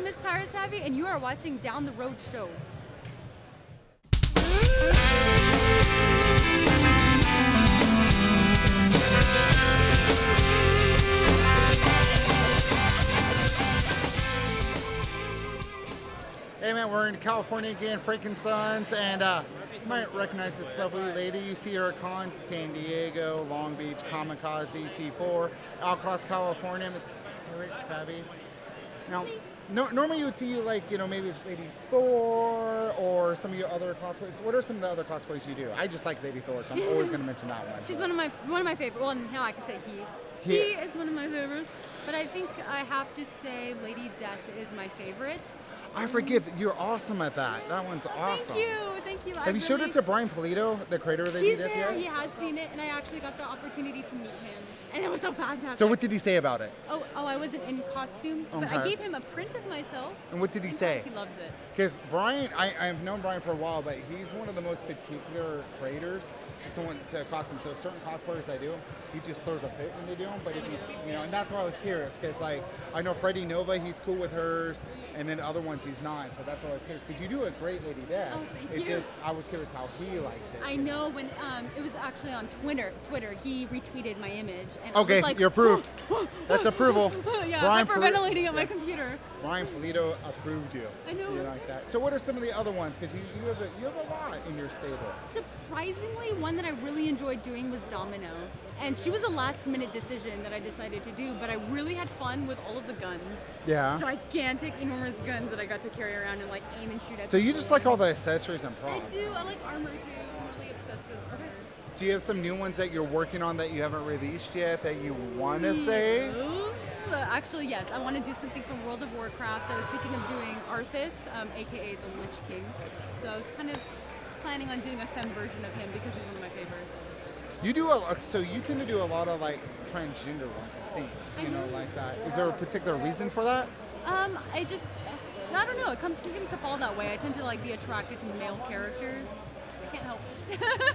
I'm Miss Piratesavvy, and you are watching Down the Road Show. Hey man, we're in California again, Franken Sons, and you might recognize this lovely lady. You see her at cons, San Diego, Long Beach, Kamikaze, C4, all across California, Miss Piratesavvy. Now, normally you would see you like, maybe it's Lady Thor or some of your other cosplays. What are some of the other cosplays you do? I just like Lady Thor, so I'm always going to mention that one. She's one of my favorite. Well, now I can say he. He is one of my favorites, but I think I have to say Lady Death is my favorite. I forgive. You're awesome at that. That one's awesome. Thank you. Have you showed it to Brian Polito, the creator of Lady Death? He's there. He has seen it, and I actually got the opportunity to meet him, and it was so fantastic. So what did he say about it? Oh, I wasn't in costume, but I gave him a print of myself. And what did he say? He loves it. Because Brian, I've known Brian for a while, but he's one of the most particular creators to costume. So certain cosplayers I do, he just throws a fit when they do them. But if he's, and that's why I was curious, because like I know Freddie Nova, he's cool with hers, and then other ones he's not. So that's why I was curious, because you do a great Lady Death. Oh, thank you. I was curious how he liked it. I know when it was actually on Twitter, he retweeted my image. And okay, I was like, you're approved. That's approval. Yeah, Brian hyperventilating at my computer. Brian Polito approved you. I know. You like that. So what are some of the other ones? Because you have a lot in your stable. Surprisingly, one that I really enjoyed doing was Domino. And she was a last-minute decision that I decided to do, but I really had fun with all of the guns. Yeah. Gigantic, enormous guns that I got to carry around and like aim and shoot at. So you just like all the accessories and props. I do. I like armor too. I'm really obsessed with armor. Do you have some new ones that you're working on that you haven't released yet that you want to say? Actually, yes. I want to do something from World of Warcraft. I was thinking of doing Arthas, aka the Lich King. So I was kind of planning on doing a femme version of him because he's one of my favorites. You do so you tend to do a lot of like transgender ones, it seems, like that. Is there a particular reason for that? I don't know. It seems to fall that way. I tend to like be attracted to male characters. I can't help it.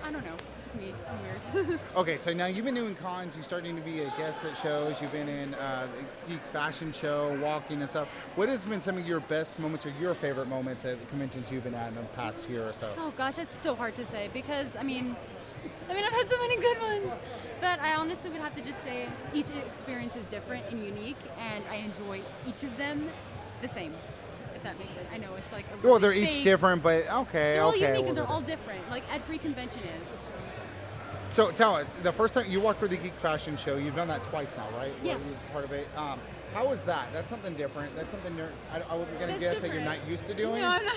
I don't know. It's just me. I'm weird. Okay, so now you've been doing cons. You're starting to be a guest at shows. You've been in the Geek Fashion Show, walking and stuff. What has been some of your best moments or your favorite moments at the conventions you've been at in the past year or so? Oh gosh, that's so hard to say because I've had so many good ones. But I honestly would have to just say each experience is different and unique, and I enjoy each of them the same. If that makes sense. I know it's like a really they're each different, but okay. They're all unique and they're all different, like every convention is. So tell us, the first time you walked for the Geek Fashion Show, you've done that twice now, right? Yes. Part of it. How was that? That's something different. That's something I was going to guess that you're not used to doing. No, I'm not.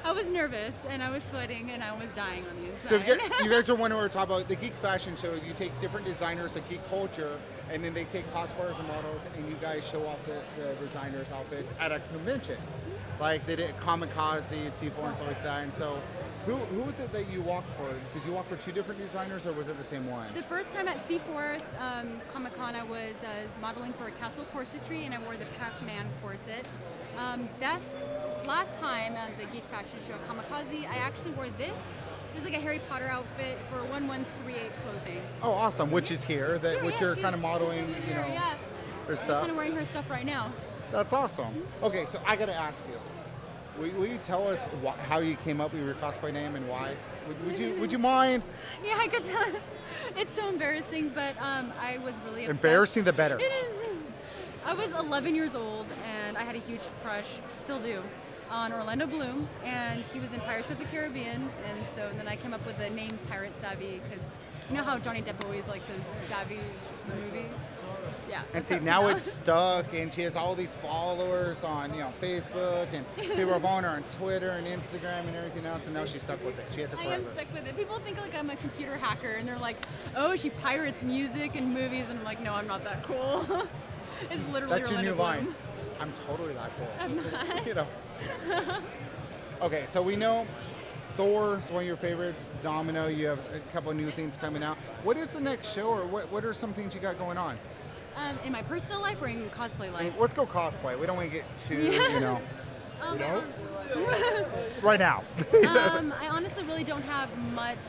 I was nervous and I was sweating and I was dying on the inside. So you guys are wondering what we're talking about. The Geek Fashion Show, you take different designers of geek culture, and then they take cosplayers and models, and you guys show off the designers' outfits at a convention. Like they did at Kamikaze at C4 and stuff like that. And so who was it that you walked for? Did you walk for two different designers or was it the same one? The first time at C4 Comic-Con, I was modeling for a Castle Corsetry and I wore the Pac-Man corset. That's last time at the Geek Fashion Show Kamikaze, I actually wore this. It was like a Harry Potter outfit for 1138 clothing. Oh, awesome! So, which is here, which you're kind of modeling, her stuff. I'm kind of wearing her stuff right now. That's awesome. Mm-hmm. Okay, so I got to ask you. Will you tell us how you came up with your cosplay name and why? Would you mind? Yeah, I could tell. It's so embarrassing, but I was really obsessed. Embarrassing the better. I was 11 years old and I had a huge crush, still do, on Orlando Bloom, and he was in Pirates of the Caribbean, and then I came up with the name Piratesavvy because you know how Johnny Depp always like says savvy in the movie? Yeah. And see, now it's stuck, and she has all these followers on, Facebook, and people are following her on Twitter and Instagram and everything else, and now she's stuck with it. She has it forever. I am stuck with it. People think like I'm a computer hacker, and they're like, "Oh, she pirates music and movies," and I'm like, "No, I'm not that cool." It's literally That's your Orlando new Bloom. line. I'm totally that cool. I'm not. Okay, so we know Thor is one of your favorites. Domino, you have a couple of new things coming out. What is the next show, or what are some things you got going on? In my personal life or in cosplay life? Let's go cosplay. We don't want to get too, right now. I honestly really don't have much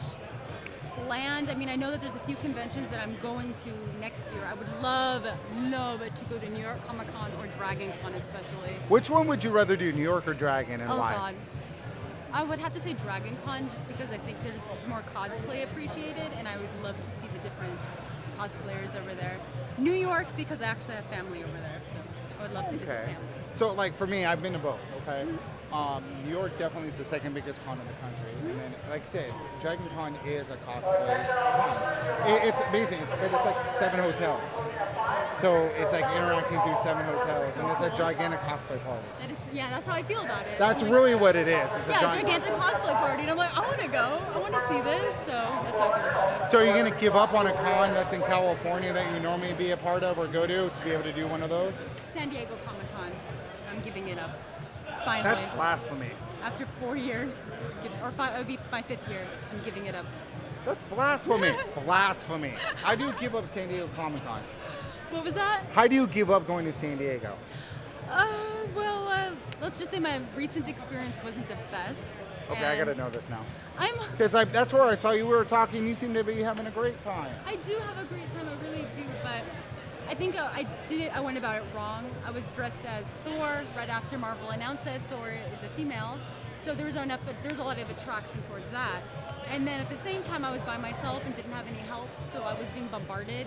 planned. I mean, I know that there's a few conventions that I'm going to next year. I would love to go to New York Comic Con or Dragon Con especially. Which one would you rather do, New York or Dragon, and Oh why? God. I would have to say Dragon Con just because I think there's more cosplay appreciated and I would love to see the different cosplayers over there. New York because I actually have family over there, so I would love to visit Okay. family. So, like, for me, I've been to both, okay? New York definitely is the second biggest con in the country. And then, like I said, Dragon Con is a cosplay con. It's amazing, but it's like 7 hotels. So it's like interacting through 7 hotels, and it's a gigantic cosplay party. That is, yeah, that's how I feel about it. That's I'm like, really what it is. It's a yeah, giant gigantic cosplay party. And I'm like, I want to go. I want to see this. So that's how I feel about it. So are you going to give up on a con that's in California that you normally be a part of or go to be able to do one of those? San Diego Comic Con. I'm giving it up. It's finally. That's blasphemy. After 4 years, or 5, it would be my 5th year. I'm giving it up. That's blasphemy. Blasphemy. How do you give up San Diego Comic Con? What was that? How do you give up going to San Diego? Let's just say my recent experience wasn't the best. Okay, I gotta know this now. I'm. Because that's where I saw you. We were talking. You seem to be having a great time. I do have a great time. I really do, but I think I did it. I went about it wrong. I was dressed as Thor right after Marvel announced that Thor is a female, so there was a lot of attraction towards that. And then at the same time, I was by myself and didn't have any help, so I was being bombarded.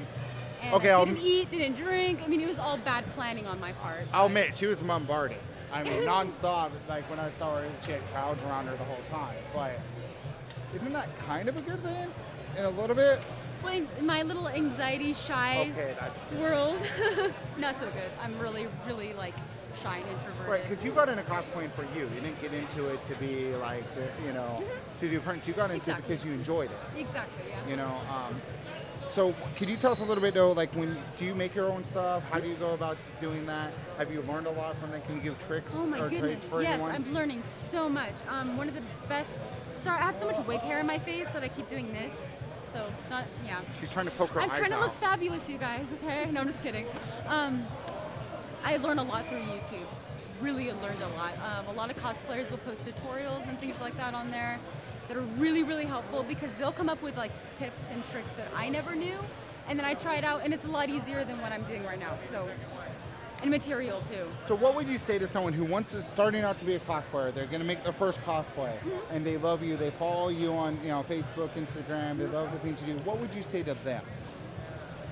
And Okay, I didn't eat, didn't drink. I mean, it was all bad planning on my part. I'll admit, she was bombarded. I mean, nonstop. Like when I saw her, she had crowds around her the whole time. But isn't that kind of a good thing? In a little bit. Well, in my little anxiety shy Okay, that's world, not so good. I'm really, really like shy and introverted. right. Because you got into cosplaying for you. You didn't get into it to be like, to do prints. You got into it Exactly. because you enjoyed it. Exactly, yeah. You know. So could you tell us a little bit though, like do you make your own stuff? How do you go about doing that? Have you learned a lot from it? Can you give tricks Oh my or goodness, tricks for yes, anyone? I'm learning so much. One of the best, sorry, I have so much wig hair in my face that I keep doing this. So it's not, yeah. She's trying to poke her I'm eyes trying to out. look fabulous, you guys, okay? No, I'm just kidding. I learn a lot through YouTube. Really learned a lot. A lot of cosplayers will post tutorials and things like that on there that are really, really helpful because they'll come up with like tips and tricks that I never knew. And then I try it out and it's a lot easier than what I'm doing right now. So, and material too. So what would you say to someone who starting out to be a cosplayer? They're going to make their first cosplay, and they love you. They follow you on Facebook, Instagram. They love the things you do. What would you say to them?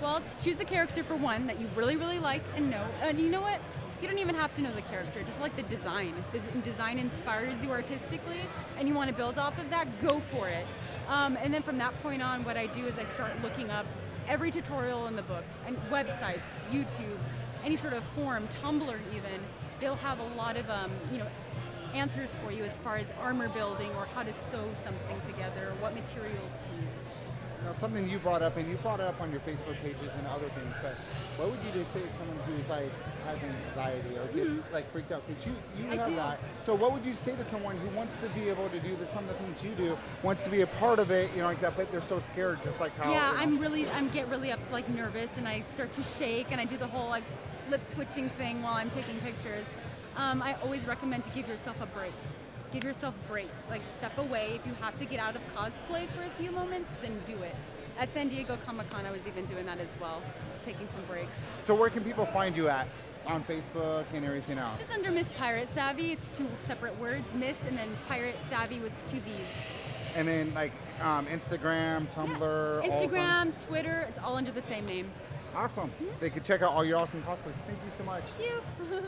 Well, to choose a character for one that you really, really like and know. And you know what? You don't even have to know the character. Just like the design. If the design inspires you artistically and you want to build off of that, go for it. And then from that point on, what I do is I start looking up every tutorial in the book and websites, YouTube, any sort of forum, Tumblr even. They'll have a lot of answers for you as far as armor building or how to sew something together, or what materials to use. Now, something you brought up, and you brought it up on your Facebook pages and other things, but what would you say to someone who's like has anxiety or gets like freaked out? Because you I have do. that. So what would you say to someone who wants to be able to do some of the things you do, wants to be a part of it, like that, but they're so scared, just like how? Yeah, I get really nervous, and I start to shake, and I do the whole like lip twitching thing while I'm taking pictures. I always recommend to give yourself a break. Give yourself breaks. Like step away. If you have to get out of cosplay for a few moments, then do it. At San Diego Comic Con, I was even doing that as well, just taking some breaks. So where can people find you at? On Facebook and everything else? Just under Miss Piratesavvy. It's 2 separate words, Miss and then Piratesavvy with 2 V's. And then like Instagram, Tumblr, Yeah. Instagram, Twitter, it's all under the same name. Awesome. They can check out all your awesome cosplays. Thank you so much. Thank you.